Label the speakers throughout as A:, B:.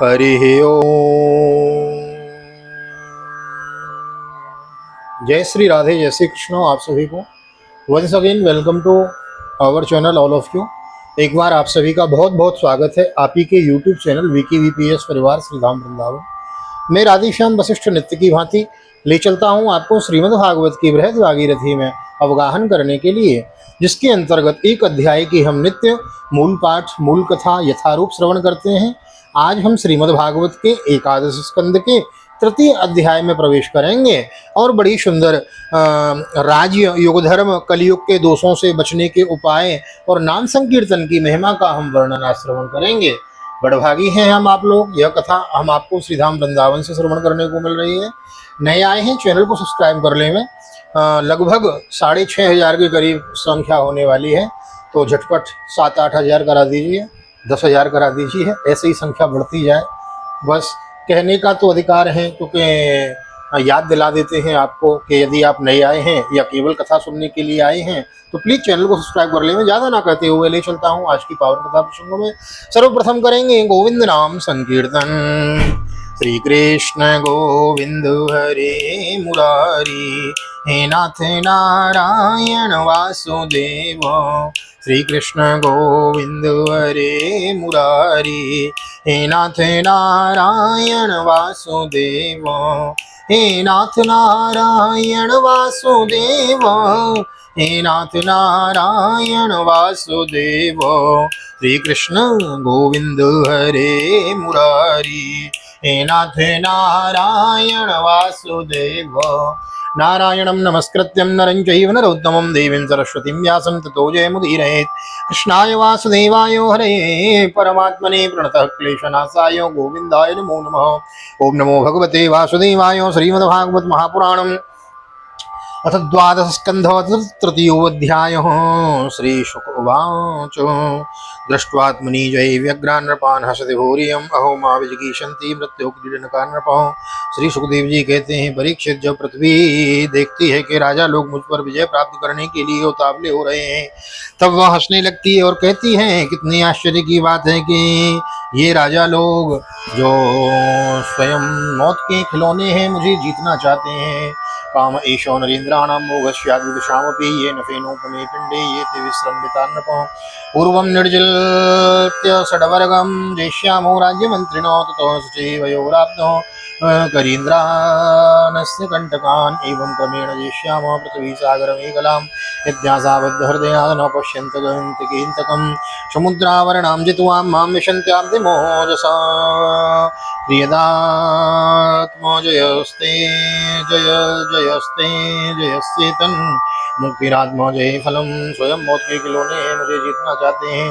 A: हरिः ओम। जय श्री राधे, जय श्री कृष्ण। आप सभी को once again welcome to our channel all of you. एक बार आप सभी का बहुत बहुत स्वागत है आप ही के यूट्यूब चैनल विकी वीपीएस परिवार श्रीधाम वृंदावन। मैं राधेश्याम वशिष्ठ नित्य की भांति ले चलता हूँ आपको श्रीमद् भागवत की बृहद भागीरथी में अवगाहन करने के लिए, जिसके अंतर्गत एक अध्याय की हम नित्य मूल पाठ मूल कथा यथारूप श्रवण करते हैं। आज हम श्रीमद् भागवत के एकादश स्कंद के तृतीय अध्याय में प्रवेश करेंगे और बड़ी सुंदर राज्य युगधर्म कलयुग के दोषों से बचने के उपाय और नाम संकीर्तन की महिमा का हम वर्णन श्रवण करेंगे। बड़भागी हैं हम आप लोग, यह कथा हम आपको श्रीधाम वृंदावन से श्रवण करने को मिल रही है। नए आए हैं चैनल को सब्सक्राइब कर लें। में लगभग 6,500 के करीब संख्या होने वाली है, तो झटपट 7-8 हज़ार करा दीजिए, 10,000 करा दीजिए, ऐसे ही संख्या बढ़ती जाए। बस कहने का तो अधिकार है, क्योंकि याद दिला देते हैं आपको कि यदि आप नए आए हैं या केवल कथा सुनने के लिए आए हैं तो प्लीज़ चैनल को सब्सक्राइब कर ले। मैं ज़्यादा ना कहते हुए ले चलता हूँ आज की पावन कथा प्रसंगों में। सर्वप्रथम करेंगे गोविंद नाम संकीर्तन। श्री कृष्ण गोविंद हरे मुरारी, हे नाथ नारायण वासुदेव। श्री कृष्ण गोविंद हरे मुरारी, हे नाथ नारायण वासुदेव। हे नाथ नारायण वासुदेव, हे नाथ नारायण वासुदेव। श्री कृष्ण गोविंद हरे मुरारी, हे नाथ नारायण वासुदेव। नारायणं नमस्कृत्यं नरं चैव नरोत्तमं देवीं सरस्वतीं व्यासं ततो जयमुदीरयेत्। कृष्णाय वासुदेवाय हरये परमात्मने प्रणतः क्लेशनाशाय गोविन्दाय नमो नमः। ओम नमो भगवते वासुदेवाय। श्रीमद्भागवत महापुराणम् अथ द्वादश स्कंध तृतीयोऽध्याय। श्री शुक उवाच। दृष्ट्वात्मनि जय व्यग्रान् नृपान् हसति भूरियम्, अहो मा विजिगीषन्ति मृत्युक्रीडनकान् नृपः। श्री सुखदेव जी कहते हैं, परीक्षित, जब पृथ्वी देखती है कि राजा लोग मुझ पर विजय प्राप्त करने के लिए उतावले हो रहे हैं, तब वह हंसने लगती है और कहती है, कितनी आश्चर्य की बात है कि ये राजा लोग जो स्वयं मौत के खिलौने हैं मुझे जीतना चाहते हैं। काम एषो नरेन्द्राणां मोघस्याद्विदुषामपि येन फेनोपमे पिण्डे ये ते विश्रम्बिता नृपः। पूर्वं निर्जिल्य षड्वर्गं जेष्यामो राज्यमन्त्रिणो, ततो सचिवयोराब्धो करीन्द्रानस्य कण्टकान्। एवं क्रमेण जेष्यामो पृथ्वीसागरमेखलां, यज्ञासाबद्धहृदया न पश्यन्त गहन्तिकीन्तकं। समुद्रावरणां जित्वा मां विशन्त्याब्धिमोजसा, प्रियदात्मा जयस्ते जय जयस्ते जयस्येतन्। मुक्तिरात्मा जय फलम। स्वयं मौत के खिलौने हैं, मुझे जीतना चाहते हैं।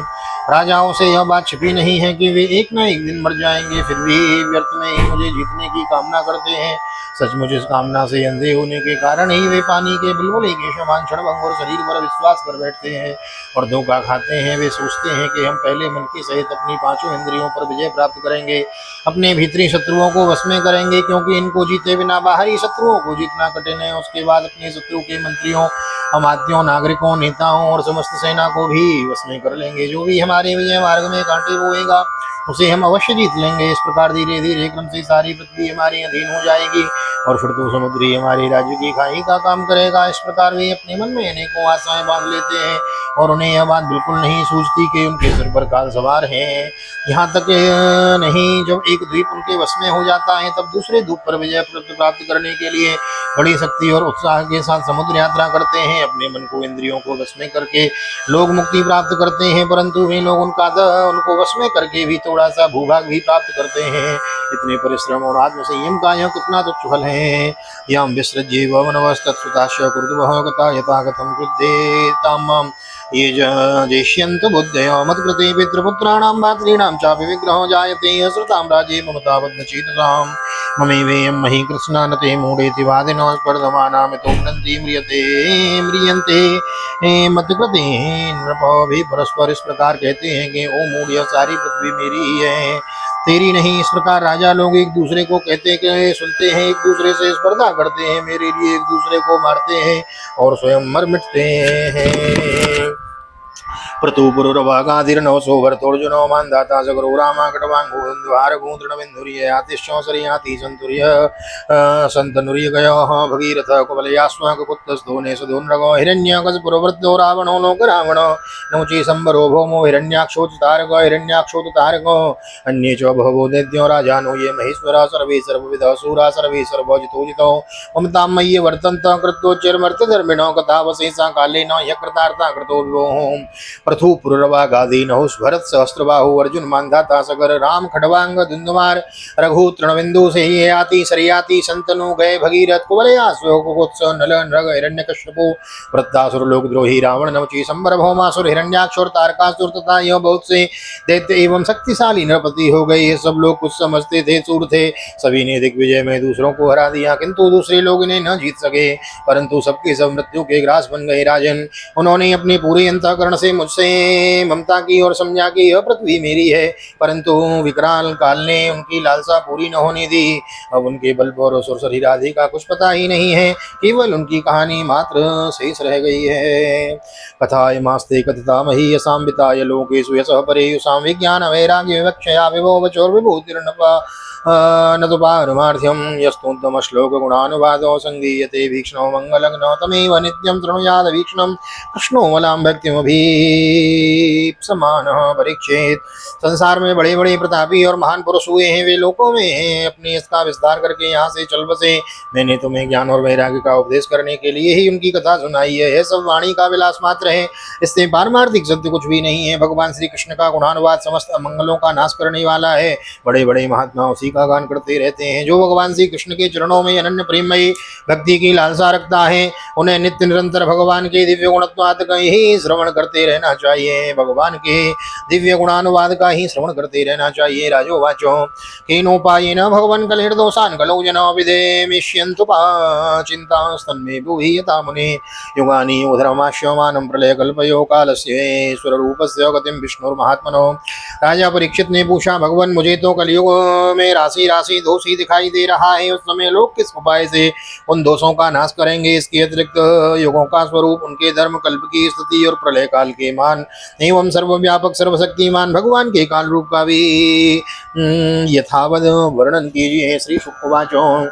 A: राजाओं से यह बात छिपी नहीं है कि वे एक न एक दिन मर जाएंगे, फिर भी व्यर्थ में ही मुझे जीतने की कामना करते हैं। सचमुच इस कामना से अंधे होने के कारण ही वे पानी के बुलबुले के समान क्षणभंग और शरीर पर विश्वास कर बैठते हैं और धोखा खाते हैं। वे सोचते हैं कि हम पहले मन की सहित अपनी पांचों इंद्रियों पर विजय प्राप्त करेंगे, अपने भीतरी शत्रुओं को वश में करेंगे, क्योंकि इनको जीते बिना बाहरी शत्रुओं को जीतना कठिन है। उसके बाद अपने शत्रु के मंत्रियों, अमात्यों, नागरिकों, नेताओं और समस्त सेना को भी वश में कर लेंगे। जो भी हमारे विजय मार्ग में कांटे बोएगा उसे हम अवश्य जीत लेंगे। इस प्रकार धीरे धीरे क्रम से सारी पृथ्वी हमारे अधीन हो जाएगी और फिर तो समुद्री हमारे राज्य की खाई का काम करेगा। इस प्रकार वे अपने मन में अनेकों आशाएं बांध लेते हैं और उन्हें यह बात बिल्कुल नहीं सूझती कि उनके सिर पर काल सवार है। यहाँ तक नहीं, जब एक द्वीप उनके वश में हो जाता है तब दूसरे द्वीप पर विजय प्राप्त करने के लिए बड़ी शक्ति और उत्साह के साथ समुद्र यात्रा करते हैं। अपने मन को इंद्रियों को वश में करके लोग मुक्ति प्राप्त करते हैं, परंतु वे लोग उनको वश में करके भी थोड़ा सा भूभाग भी प्राप्त करते हैं। इतने परिश्रम और आत्म संयम का यह कितना तुच्छ फल है। यम विसृज्य वनवस्तत्सुताश्च कुर्तुभः कथा यथा कथं कृद्येतां ये जेष्यन्त बुद्धयो मत्कृते पितृपुत्राणां भातॄणां चापि विग्रहो जायते श्रुतां राज्ये ममताबद्धचेतसां। ममेवेयं मही कृष्णा न ते मूढेति वादिनो स्पर्धमानामितो म्रियन्ते म्रियन्ते मत्कृते नृपो। भी परस्पर इस प्रकार कहते हैं कि ओ मूढ़, यह सारी पृथ्वी मेरी ही है, तेरी नहीं। इस प्रकार राजा लोग एक दूसरे को कहते कि सुनते हैं, एक दूसरे से स्पर्धा करते हैं, मेरे लिए एक दूसरे को मारते हैं और स्वयं मर मिटते हैं। पृथुपुरुरभागाधिर्नव सोभरतोर्जुनो मान्धाता सगरो रामाकटवाङ्गोन्द्वारगोन्द्रणविन्दुर्ययातिश्चौसरियाति सन्तुर्य सन्तनुर्यगयोः भगीरथ कुवलयास्माकपुत्रस्थोने सदोन्नगो हिरण्यकशपुरवृद्धो रावणो लोकरावणो नमुचि सम्बरो भौमो हिरण्याक्षोतारको हिरण्याक्षोतारको अन्ये च बहवो दैत्यो राजानो ये महेश्वरा सर्वे सर्वविधः सूरा सर्वे सर्वजितो ममतां मय्य वर्तन्त कृत्योच्चैर्मर्त्यधर्मिणो कथावशेषा कालेन यकृतार्था कृतो विभोः पृथुपुरवागादीनौ भरत सहस्रबाहु अर्जुन मान्धाता सगर राम खड्वांग धुंधुमार रघु तृणबिंदु से याति सरयाति संतनु गए भगीरथ कुवलयास्वोत्स नल नृग हिरण्यकश्यपु वृद्धासुर लोकद्रोही रावण नमचि संबर भौमासुर हिरण्याक्षर तारकासुर तथा यह बहुत से दैत्य एवं शक्तिशाली नरपति हो गए। ये सब लोग कुछ समझते थे सूर थे, सभी ने दिग्विजय में दूसरों को हरा दिया, किंतु दूसरे लोग इन्हें न जीत सके, परंतु सबके सब मृत्यु के ग्रास बन गए। राजन, उन्होंने अपने पूरे अंतःकरण से मुझसे ममता की और समझा कि यह पृथ्वी मेरी है, परंतु विकराल काल ने उनकी लालसा पूरी न होने दी। अब उनके बल पर और सुरसरी राधे का कुछ पता ही नहीं है, केवल उनकी कहानी मात्र शेष रह गई है। कथाय मास्ते कथता मही यसाम विताय लोकेषु यशः परेयुषां विज्ञान वैराग्य विवक्षया विभो वचोर विभूतिर्नपा न तो पारमार्थ्यम यस्तुत्तम श्लोक गुणानुवादो संगीयते भीक्ष्णो मंगलग्नो तमेव नित्यं तृणुयाद भीक्ष्णं कृष्णो वलाम भक्तिमभीप्समानः परीक्षेत। संसार में बड़े बड़े प्रतापी और महान पुरुष हुए हैं, वे लोकों में हैं, अपने इसका विस्तार करके यहाँ से चल बसे। मैंने तुम्हें ज्ञान और वैराग्य का उपदेश करने के लिए ही उनकी कथा सुनाई है। यह सब वाणी का विलास मात्र है, इससे पारमार्थिक सत्य कुछ भी नहीं है। भगवान श्री कृष्ण का गुणानुवाद समस्त अमंगलों का नाश करने वाला है। बड़े बड़े महात्मा उसी का गान करते रहते हैं। जो भगवान श्री कृष्ण के चरणों में अनन्य प्रेममयी भक्ति की लालसा रखता है, उन्हें नित्य निरंतर भगवान के दिव्य गुणत्वात् का ही श्रवण करते रहना चाहिए। भगवान के दिव्य गुणानुवाद का ही श्रवण करते रहना चाहिए। राजो वाचो केनोपायेन भगवन् कलहृदोषान् कलौ जना विदेमिष्यन्तु चिंता स्तन्मे भूहि यथा मुने युगानि उधरमाश्यमानं प्रलय कल्पयो कालस्य रूपस्य गतिं विष्णुर्महात्मनो। राजा परीक्षित ने पूछा, भगवान मुझे तो कलयुग में राशि राशि दोषी दिखाई दे रहा है, उस समय लोग किस उपाय से उन दोषों का नाश करेंगे? इसके अतिरिक्त युगों का स्वरूप, उनके धर्म, कल्प की स्थिति और प्रलय काल के मान एवं सर्वव्यापक सर्वशक्तिमान भगवान के काल रूप का भी यथावत वर्णन कीजिए। श्री शुकवाचो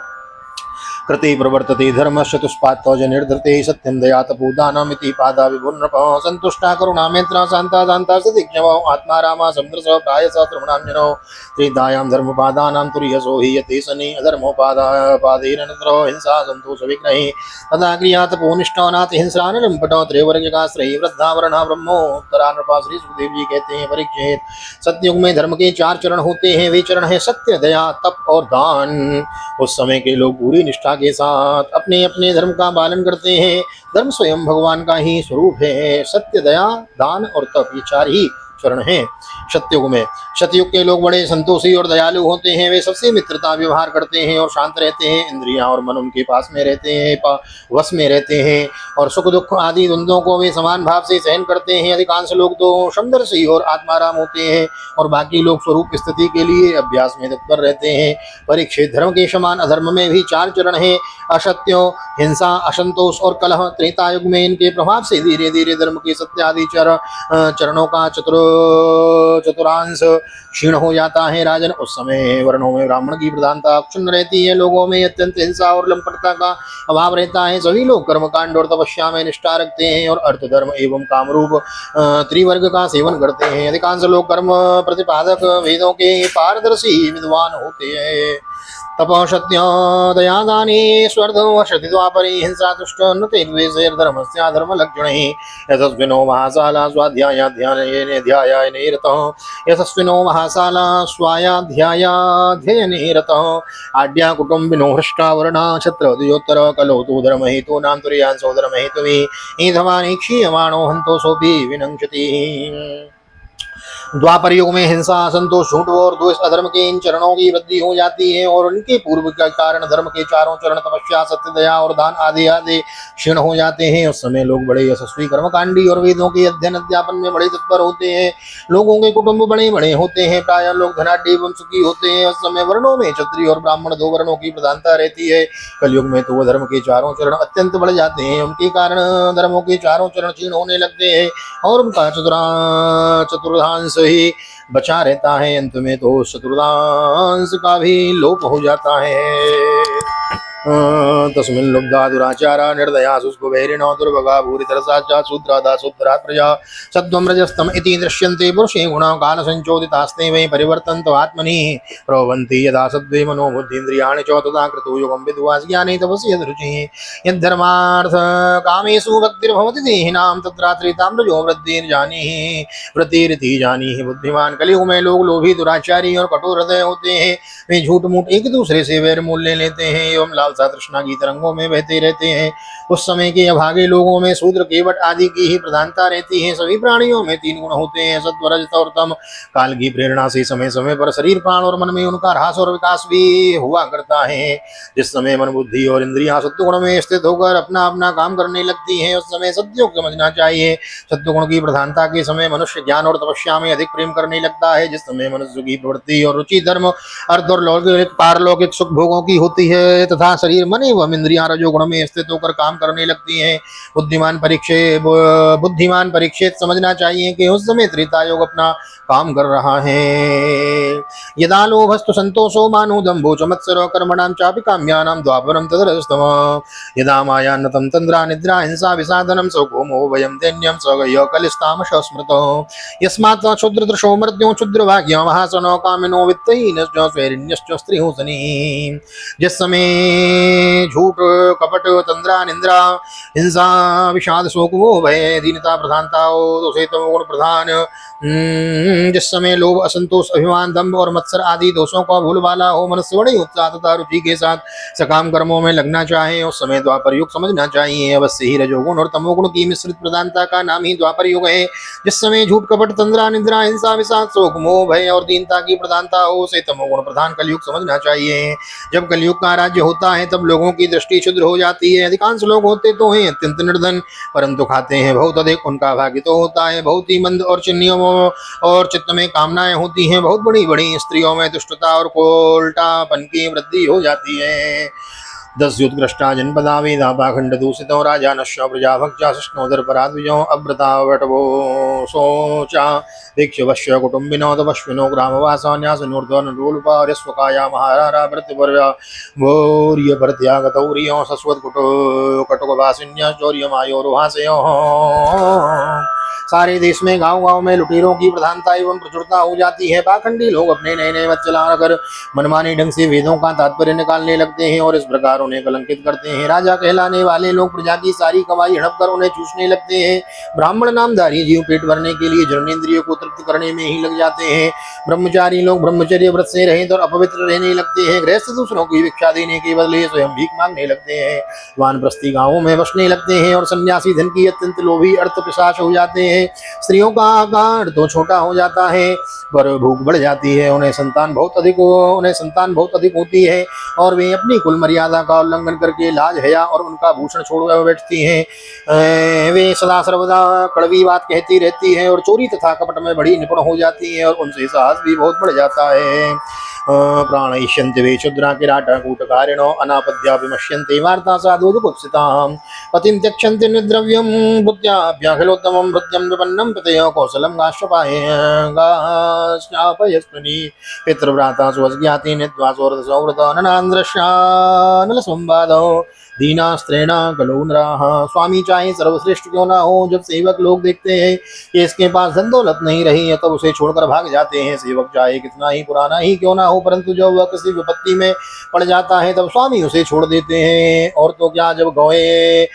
A: कृते प्रवर्तते धर्मश्चतुष्पात्तौज निर्धृते सत्यं दया तपोदानमिति पादा विभुर्नृपः सन्तुष्टा करुणा मैत्रा शान्ता दान्ता सतिज्ञवो आत्मा रामा समुद्रसः प्रायसः त्रिगुणान्विनो त्रिदायां धर्मपादानां तुर्यसो हि यते शनि अधर्मोपादेन नद्रो हिंसा सन्तोषविग्रहे तदा क्रिया तपोनिष्ठो नातिहिंसा निलम्पटो त्रिवर्गकाश्रयी वृद्धावरणा ब्रह्मोत्तरा नृपा। श्री सुखदेव जी कहते हैं, परीक्षित, सतयुग में धर्म के 4 चरण होते हैं। वे चरण है सत्य, दया, तप और दान। उस समय के लोग पूरी निष्ठा के साथ अपने अपने धर्म का पालन करते हैं। धर्म स्वयं भगवान का ही स्वरूप है। सत्य, दया, दान और तप, ये 4 ही चरण हैं सतयुग में। सतयुग के लोग बड़े संतोषी और दयालु होते हैं। वे सबसे मित्रता व्यवहार करते हैं और शांत रहते हैं। इंद्रियां और मन उनके पास में रहते हैं, वश में रहते हैं और सुख दुख आदि द्वंद्वों को वे समान भाव से सहन करते हैं। अधिकांश लोग तो समदर्शी और आत्माराम होते हैं और बाकी लोग स्वरूप स्थिति के लिए अभ्यास में तत्पर रहते हैं। परीक्षित, धर्म के समान अधर्म में भी 4 चरण हैं, असत्य, हिंसा, असंतोष और कलह। त्रेता युग में इनके प्रभाव से धीरे धीरे धर्म के सत्य आदि चरणों का चतुरांश क्षीण हो जाता है। राजन, उस समय वर्णों में ब्राह्मण की प्रधानता क्षुण्ण रहती है। लोगों में अत्यंत हिंसा और लंपटता का अभाव रहता है। सभी लोग कर्मकांड और तपस्या में निष्ठा रखते हैं और अर्थ, धर्म एवं कामरूप त्रिवर्ग का सेवन करते हैं। अधिकांश लोग कर्म प्रतिपादक, वेदों के पारदर्शी विद्वान होते हैं। तपः सत्य दया दाने स्वर्धो वर्षति द्वापरे हिंसा तुष्ट धर्म लक्षणे यशस्विनो महाशाला स्वाध्यायाध्ययने ध्यायायने रतः यशस्विनो महाशाला स्वाध्यायाध्ययने रतः आड्या कुटुम्बिनो हृष्टा वर्णा क्षत्र द्विजोत्तर कलौ तु धर्महेतु नाम तुर्यांसो धर्महेतुः ईधवानि क्षीयमाणो हन्तो सोऽपि विनङ्क्षति। द्वापर युग में हिंसा, असंतोष, झूठ और द्वेष, अधर्म के इन चरणों की वृद्धि हो जाती है और उनके पूर्व के कारण धर्म के चारों चरण तपस्या, सत्य, दया और दान आदि आदि क्षीण हो जाते हैं। उस समय लोग बड़े यशस्वी, कर्मकांडी और वेदों के अध्ययन अध्यापन में बड़े तत्पर होते हैं। लोगों के कुटुंब बड़े बड़े होते हैं, प्रायः लोग धनाढ्य एवं सुखी होते हैं। उस समय वर्णों में क्षत्रिय और ब्राह्मण दो वर्णों की प्रधानता रहती है। कलयुग में तो धर्म के चारों चरण अत्यंत बढ़ जाते हैं, उनके कारण धर्मों के चारों चरण क्षीण होने लगते हैं और उनका चतुर्थांश ही बचा रहता है। अंत में तो चतुर्थांश का भी लोप हो जाता है। तस्मिन् लुब्धा दुराचारा निर्दया शुष्कवैरिणो दुर्भगा भूरितरसा शूद्रादा शूद्रा प्रजा सत्त्वं रजस्तम इति दृश्यन्ते पुरुषे गुणा कालसञ्चोदितास्ते वै परिवर्तन्तो आत्मनि प्रभवन्ति यदा सद्वे मनो बुद्धीन्द्रियाणि च तदा कृतो योगं विद्वांस ज्ञाने तपसि यद्रुचिः यद्धर्मार्थ कामेषु भक्तिर्भवति देहिनां तत्रात्रितां रजो वृत्तिरिति जानीहि बुद्धिमान। कलियुग में लोग लोभी, दुराचारी और कठोर हृदय होते हैं। वे झूठ मूठ एक दूसरे से वैर मोल ले लेते हैं एवं लालसा तृष्णा की तरंगों में बहते रहते हैं। उस समय के अभागे लोगों में शूद्र, केवट आदि की ही प्रधानता रहती है। सभी प्राणियों में तीन गुण होते हैं, सत्व, रजत और तम। काल की प्रेरणा से समय समय पर शरीर, प्राण और मन में उनका ह्रास और विकास भी हुआ करता है। जिस समय मन, बुद्धि और इंद्रियां सत्व गुण में स्थित होकर अपना अपना काम करने लगती है, उस समय सत्योग समझना चाहिए। सत्व गुण की प्रधानता के समय मनुष्य ज्ञान और तपस्या में अधिक प्रेम करने लगता है। जिस समय मनुष्य की प्रवृत्ति और रुचि धर्म, अर्थ और लौकिक पारलौकिक सुख भोगों की होती है तथा शरीर, मन एवं इंद्रियां रजोगुण में स्थित होकर काम करने लगती हैं, बुद्धिमान परीक्षित समझना चाहिए कि उस समय त्रेता योग अपना काम कर रहा है। यदा लोभस्तु संतोषो मानो दम्भो च मत्सरो कर्मणां चापि काम्यानां द्वापरं तदरस्तमः। यदा मायान्नतं तन्द्रा निद्रा हिंसा विषादनं सौखो मोह भयं दैन्यं स्वगयो कलिस्तामश स्मृतो। यस्मात् क्षुद्रदृशो मर्त्यो क्षुद्रभाग्यो महासनो कामिनो वित्तहीनश्च स्वैरिण्यश्च स्त्रीहोसनी। जिस समय झूठ, कपट, तंद्रा, निंद्रा, हिंसा, विषाद, शोक, मोह, भय, दीनता प्रधानता हो तो से तमोगुण प्रधान। जिस समय लोभ, असंतोष, अभिमान, दंभ और मत्सर आदि दोषों का भूलवाला हो, मनुष्य बड़े उत्साह तथा रुचि के साथ सकाम कर्मों में लगना चाहे, उस समय द्वापर युग समझना चाहिए। अवश्य ही रजोगुण और तमोगुण की मिश्रित प्रधानता का नाम ही द्वापर युग है। जिस समय झूठ, कपट, तंद्रा, निद्रा, हिंसा, विषाद, शोक, मोह, भय और दीनता की प्रधानता हो उसे तमोगुण प्रधान कलयुग समझना चाहिए। जब कलयुग का राज्य होता है तब लोगों की दृष्टि क्षुद्र हो जाती है। अधिकांश लोग होते तो हैं अत्यंत निर्धन, परंतु खाते हैं बहुत अधिक। उनका भाग्य तो होता है बहुत ही मंद और चिन्नियों और चित्त में कामनाएं होती हैं बहुत बड़ी बड़ी। स्त्रियों में दुष्टता और कोल्टापन की वृद्धि हो जाती है। 10 युद्धग्रष्टा जनपदा वेदा पाखंड दूषितो राजा नश्य प्रजा भक्षा शिष्णोदर पराद्विजो अव्रता वटवो शोचा दीक्षवश्य कुटुंबिनो तपस्विनो ग्रामवासान्यासनूर्ध्वनूलुपार्यस्वकाया महारारा भृत्यपर्या भौर्य भृत्यागतौर्यो सस्वत कटुकवासिन्या चौर्यमायोरुहासयो। सारे देश में गांव गांव में लुटेरों की प्रधानता एवं प्रचुरता हो जाती है। पाखंडी लोग अपने नए नए मत चलाकर मनमानी ढंग से वेदों का तात्पर्य निकालने लगते हैं और इस प्रकार उन्हें कलंकित करते हैं। राजा कहलाने वाले लोग प्रजा की सारी कमाई हड़प कर उन्हें चूसने लगते हैं। ब्राह्मण नामधारी जीव पेट भरने के लिए जननेंद्रियों को तृप्त करने में ही लग जाते हैं। ब्रह्मचारी लोग ब्रह्मचर्य व्रत से रहित और अपवित्र रहने लगते हैं। गृहस्थ दूसरों की भिक्षा देने के बदले स्वयं भीख मांगने लगते हैं। वानप्रस्थी गांवों में बसने लगते हैं और सन्यासी धन की अत्यंत लोभी अर्थ पिशाच हो जाते हैं। स्त्रियों का आकार तो छोटा हो जाता है पर भूख बढ़ जाती है। उन्हें संतान बहुत अधिक होती है और वे अपनी कुल मर्यादा का उल्लंघन करके लाज, हया और उनका भूषण छोड़ बैठती हैं। वे सदा सर्वदा कड़वी बात कहती रहती है और चोरी तथा कपट में बड़ी निपुण हो जाती है और उनसे साहस भी बहुत बढ़ जाता है। प्राणयिष्यन्ति वे क्षुद्रा किराटकूटकारिणो अनापद्या विमश्यन्ते वार्ता साधु जुगुप्सिताम् पतिं त्यक्षन्ति निद्रव्यं बुद्ध्याभ्याखिलोत्तमं हृद्यं विपन्नं प्रतयो कौशलं गाश्चापयस्मनि पितृव्राता स्वज्ञाति नित्वा सौरसौहृद ननान्द्रश्यानलसंवादो दीना स्त्रीणा कलो नराः। स्वामी चाहे सर्वश्रेष्ठ क्यों ना हो, जब सेवक लोग देखते हैं कि इसके पास धन दौलत नहीं रही है तब उसे छोड़कर भाग जाते हैं। सेवक चाहे कितना ही पुराना ही क्यों ना हो, परंतु जब वह किसी विपत्ति में पड़ जाता है तब स्वामी उसे छोड़ देते हैं। और तो क्या, जब गौएं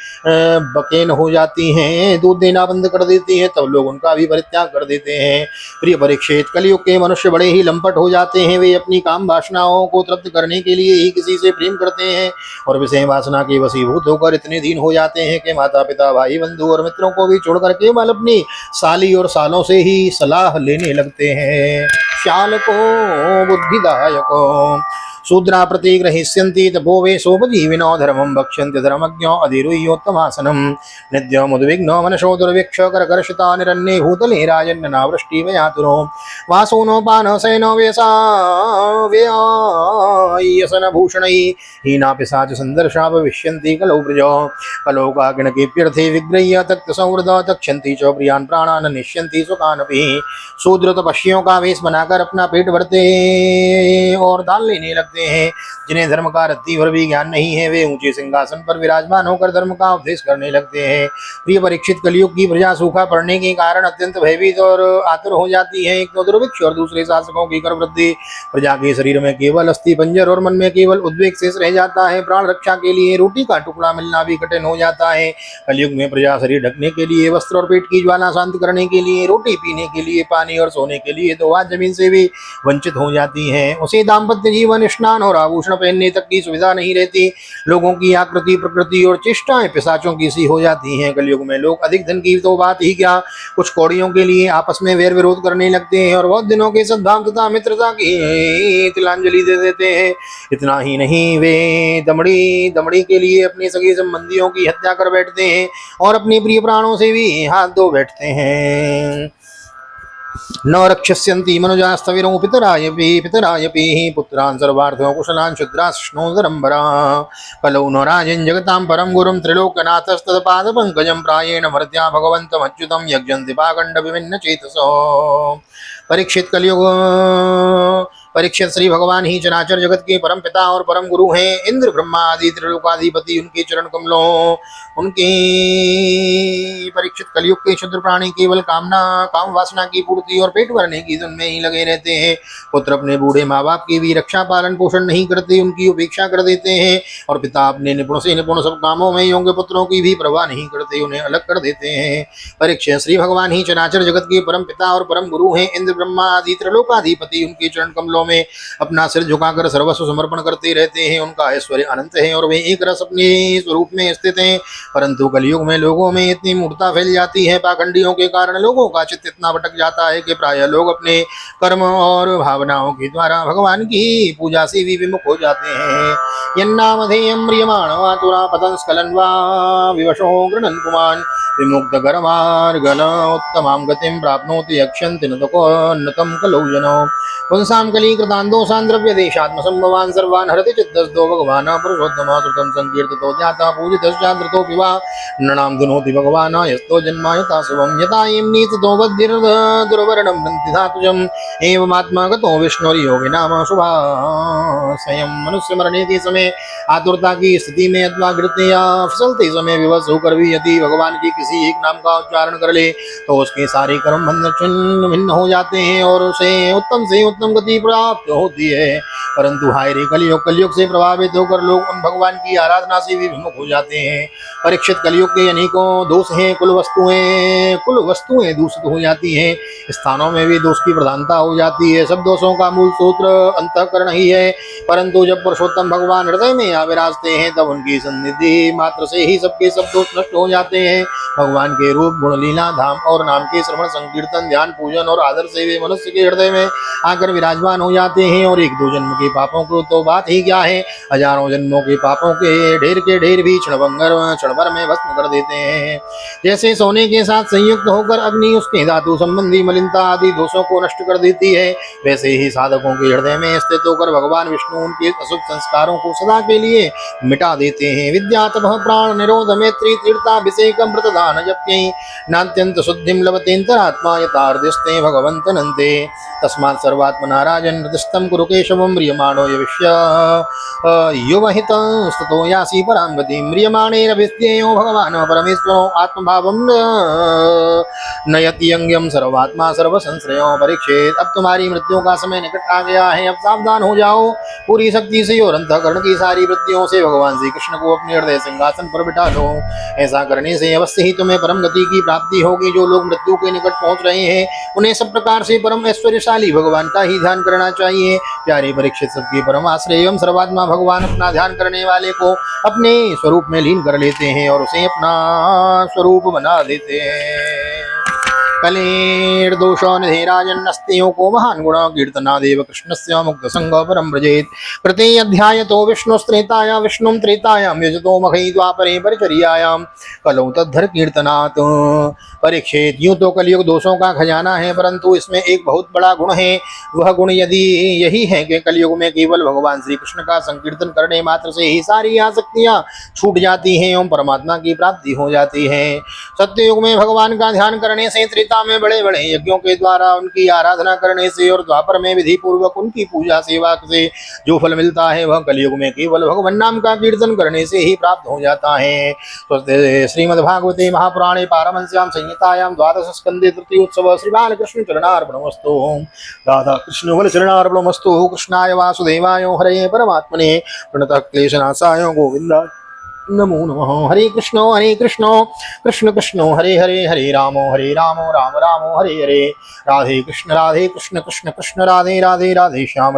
A: बकेन हो जाती हैं, दूध देना बंद कर देती हैं, तब लोग उनका भी परित्याग कर देते हैं। प्रिय परीक्षित, कलयुग के मनुष्य बड़े ही लंपट हो जाते हैं। वे अपनी काम वासनाओं को तृप्त करने के लिए ही किसी से प्रेम करते हैं और विषय वासना के वशीभूत होकर इतने दीन हो जाते हैं कि माता पिता भाई बंधु और मित्रों को भी छोड़कर केवल अपनी साली और सालों से ही सलाह लेने लगते हैं। श्याल को बुद्धिदायको शूद्रा प्रतिग्रहिष्यन्ति तपो वे सोपजीविनो धर्मं भक्ष्यन्ति धर्मज्ञो अधिरुह्योत्तमासनं नित्यमुद्विग्नो मनसो दुर्भिक्ष करकर्षिता निरन्ये भूतले राजन्नावृष्टिवयातुरो वासोनो पानसेनो व्यसनभूषणैः हीना पिशाच सन्दर्शा भविष्यन्ति कलौ प्रजो कलौ काकिणकेऽप्यर्थे विग्रह्य तक्तसंवृता तक्षन्ति च प्रियान् प्राणान् निष्यन्ति सुखानपि। शूद्र तपस्वियों का वेश बनाकर अपना पेट भरते और दान लेने लगते हैं। जिन्हें धर्म का रत्ती भर भी ज्ञान नहीं है वे ऊंचे सिंहासन पर विराजमान होकर धर्म का उपदेश करने लगते हैं। प्रिय परीक्षित, कलयुग की प्रजा सूखा पड़ने के कारण अत्यंत भयभीत और आतुर हो जाती है। एक तो दुर्भिक्ष और दूसरे शासकों की कर वृद्धि। प्रजा के शरीर में केवल अस्थि पंजर और मन में केवल उद्वेग शेष रह जाता है। प्राण रक्षा के लिए रोटी का टुकड़ा मिलना भी कठिन हो जाता है। कलयुग में प्रजा शरीर ढकने के लिए वस्त्र और पेट की ज्वाला शांत करने के लिए रोटी, पीने के लिए पानी और सोने के लिए तो आज जमीन से भी वंचित हो जाती है। उसे दाम्पत्य जीवन, स्नान और आभूषण पहनने तक की सुविधा नहीं रहती। लोगों की आकृति, प्रकृति और चेष्टाएं पिशाचों की सी हो जाती हैं। कलयुग में लोग अधिक धन की तो बात ही क्या, कुछ कौड़ियों के लिए आपस में वैर विरोध करने लगते हैं और बहुत दिनों के सद्भाव तथा मित्रता की तिलांजलि दे देते हैं। इतना ही नहीं, वे दमड़ी के लिए अपने सगे संबंधियों की हत्या कर बैठते हैं और अपने प्रिय प्राणों से भी हाथ धो बैठते हैं। न रक्षस्यन्ति मनुजास्तविरो पितरायपि पुत्रान् सर्वार्थो कुशलान् शुद्राश्नोदरम्बरा कलौ न राजन् जगतां परं गुरुं त्रिलोकनाथस्तत्पादपङ्कजं प्रायेण मर्त्या भगवन्तमच्युतं यज्ञन्ति पाखण्डविभिन्न चेतसो। परीक्षित, कलयुग परीक्षित श्री भगवान ही चराचर जगत के परम पिता और परम गुरु हैं। इंद्र, ब्रह्मा आदि त्रिलोकाधिपति उनके चरण कमलों उनके परीक्षित कलयुग के क्षुद्र प्राणी केवल काम वासना की पूर्ति और पेट भरने की धुन में ही लगे रहते हैं। पुत्र अपने बूढ़े माँ बाप की भी रक्षा पालन पोषण नहीं करते, उनकी उपेक्षा कर देते हैं और पिता अपने निपुण से निपुण सब कामों में योग्य पुत्रों की भी परवाह नहीं करते, उन्हें अलग कर देते हैं। परीक्षित, श्री भगवान ही चराचर जगत के परम पिता और परम गुरु हैं। इंद्र, ब्रह्मा आदि त्रिलोकाधिपति उनके चरण कमलों में अपना सिर झुकाकर सर्वस्व समर्पण करते रहते हैं। उनका ऐश्वर्य अनंत है और वे एक रस अपने स्वरूप में स्थित हैं। परंतु कलयुग में लोगों में इतनी मूर्खता फैल जाती है, पाखंडियों के कारण लोगों का चित्त इतना भटक जाता है कि प्रायः लोग अपने कर्म और भावनाओं के द्वारा भगवान की पूजा से भी विमुख हो जाते हैं। यन्नामधेयं म्रियमाणवातुरा पतंस्खलन वा विवशो गृह्णन् पुमान् विमुक्त कर्मार्गन उत्तमां गतिं प्राप्नोति यक्षन्ति नतकोन्नतं कलौ जनो। पुंसां कलीकृतान् दोषान् द्रव्यदेशात्मसंभवान् सर्वान् हरति चित्तस्थो भगवान् पुरुषोत्तमः श्रुतं संकीर्तितो ज्ञाता पूजितश्चान्द्रतोऽपि वा नृणां धुनोति भगवान् यस्तो जन्मायता शुभं यथा येम्नीततो बद्धिर्दुर्वर्णं नन्ति धातुजम् एवमात्मा गतो विष्णुर्योगिनाम शुभाशयम्। मनुष्य मरने के समय आतुरता की स्थिति में अथवा गिरते या फिसलते समय विवश होकर भी यदि भगवान की किसी एक नाम का उच्चारण कर ले तो उसके सारे कर्म बंधन छिन्न भिन्न हो जाते हैं और उसे उत्तम से उत्तम गति प्राप्त होती है। परंतु हाय रे, कलयुग से प्रभावित होकर लोग उन भगवान की आराधना से भी विमुख हो जाते हैं। परीक्षित, कलयुग के अनेकों दोष हैं। कुल वस्तुएं दूषित हो जाती हैं, स्थानों में भी दोष की प्रधानता हो जाती है। सब दोषों का मूल सूत्र अंतःकरण ही है। परंतु जब पुरुषोत्तम भगवान हृदय में विराजते हैं तब उनकी सन्निधि मात्र से ही सबके सब दोष नष्ट हो जाते हैं। भगवान के रूप, गुण, लीला, धाम और नाम के श्रवण, संकीर्तन, ध्यान, पूजन और आदर से वे मनुष्य के हृदय में आकर विराजमान हो जाते हैं और एक दो जन्म के पापों को तो बात ही क्या है, हजारों जन्मों के पापों के ढेर भी क्षण भर में भस्म कर देते हैं। जैसे सोने के साथ संयुक्त होकर अग्नि उसके धातु संबंधी मलिनता आदि दोषों को नष्ट कर देती है, वैसे ही साधकों के हृदय में स्थित होकर भगवान विष्णु उनके अशुभ संस्कारों को सदा के लिए मिटा देते हैं। विद्या, तपः, प्राण निरोध, मैत्री, तीर्थाभिषेक, व्रतदान जप्यै नात्यंत शुद्धिं लभतेन्तरात्मा यथार्धिस्ते भगवन्त नन्ते। तस्मात् सर्वात्मना राजन् हृदिस्थं कुरु केशवं म्रियमाणो यविष्य युवहितं स्ततो यासि परां गतिं। म्रियमाणेरभिस्त्येयो भगवान् परमेश्वरो आत्मभावं नयति यंग्यम सर्वात्मा सर्वसंश्रयो। परीक्षित, अब तुम्हारी मृत्यु का समय निकट आ गया है, अब सावधान हो जाओ। पूरी शक्ति से और अंतःकरण की सारी वृत्तियों से भगवान श्री कृष्ण को अपने हृदय सिंहासन पर बिठा लो। ऐसा करने से अवश्य ही तुम्हें परम गति की प्राप्ति होगी। जो लोग मृत्यु के निकट पहुंच रहे हैं उन्हें सब प्रकार से परम ऐश्वर्यशाली भगवान का ही ध्यान करना चाहिए। प्यारे परीक्षित, सबके परम आश्रय एवं सर्वात्मा भगवान अपना ध्यान करने वाले को अपने स्वरूप में लीन कर लेते हैं और उसे अपना स्वरूप बना देते हैं। कलेर्दोषो निधेराजन्नस्तेयो को महान गुण कीर्तनादेव कृष्णस्य मुक्त संग परम व्रजेत। कृते अध्याय तो विष्णुस्त्रेताया विष्णुं त्रेतायां यजतो मखै द्वापरे परिचर्यायां कलौ तद्धर कीर्तनात्। परीक्षित, यूं तो कलयुग दोषों का खजाना है, परंतु इसमें एक बहुत बड़ा गुण है। वह गुण यदि यही है कि कलयुग में केवल भगवान श्री कृष्ण का संकीर्तन करने मात्र से ही सारी आसक्तियां छूट जाती हैं एवं परमात्मा की प्राप्ति हो जाती है। सत्ययुग में भगवान का ध्यान करने से, त्रेता में बड़े बड़े यज्ञों के द्वारा उनकी आराधना करने से और द्वापर में विधि पूर्वक उनकी पूजा सेवा से जो फल मिलता है वह कलयुग में केवल भगवान नाम का कीर्तन करने से ही प्राप्त हो जाता है। श्रीमद्भागवते महापुराणे पारमहंस्यां संहितायां द्वादश स्कंदे तृतीयोत्सव श्री बालकृष्ण चरणार्पणमस्तु। राधा कृष्ण बल चरणार्पणमस्तु। कृष्णाय वासुदेवाय हरे परमात्मने प्रणतः क्लेशनाशाय गोविंदाय नमो नमः। हरे कृष्ण कृष्ण कृष्ण हरे हरे, हरे राम राम राम हरे हरे। राधे कृष्ण कृष्ण कृष्ण राधे राधे, राधे श्याम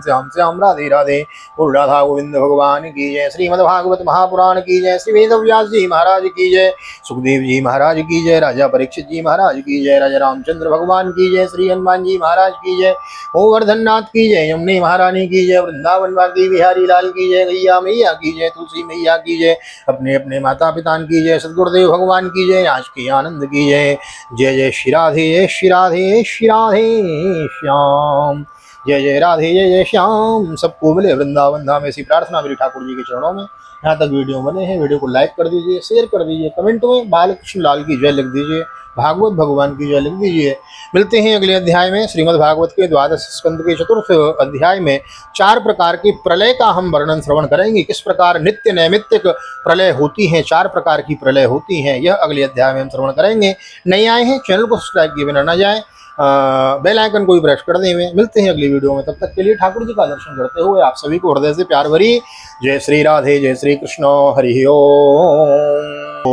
A: श्याम श्याम राधे राधे। और राधा गोविंद भगवान की जय। श्रीमद्भागवत महापुराण की जय। श्री वेदव्यास जी महाराज की जय। सुखदेव जी महाराज की जय। राजा परीक्षित जी महाराज की जय। राजा रामचंद्र भगवान की जय। श्री हनुमान जी महाराज की जय। गोवर्धन नाथ की जय। यमुने महारानी की जय। वृंदावन वाली बिहारी लाल की जय। गैया मैया की जय। तुलसी मैया की जय। अपने अपने माता पिता की जय। सदगुरुदेव भगवान की जय। आज की आनंद की जय। जय जय श्री राधे, जय श्री राधे, श्री राधे श्याम। जय जय राधे, जय जय श्याम। सबको मिले वृंदावन धाम। ऐसी प्रार्थना मेरी ठाकुर जी के चरणों में। यहाँ तक वीडियो बने हैं, वीडियो को लाइक कर दीजिए, शेयर कर दीजिए, कमेंट में बालकृष्ण लाल की जय लिख दीजिए, भागवत भगवान की जय लिख दीजिए। मिलते हैं अगले अध्याय में। श्रीमद् भागवत के द्वादश स्कंद के चतुर्थ अध्याय में 4 प्रकार की प्रलय का हम वर्णन श्रवण करेंगे। किस प्रकार नित्य नैमित्तिक प्रलय होती है, 4 प्रकार की प्रलय होती हैं, यह अगले अध्याय में हम श्रवण करेंगे। नए आए हैं चैनल को सब्सक्राइब किए बिना न जाए, बेल आइकन को भी प्रेस कर दें। मिलते हैं अगली वीडियो में, तब तक के लिए ठाकुर जी का दर्शन करते हुए आप सभी को हृदय से प्यार भरी जय श्री राधे, जय श्री कृष्ण, हरि ओम।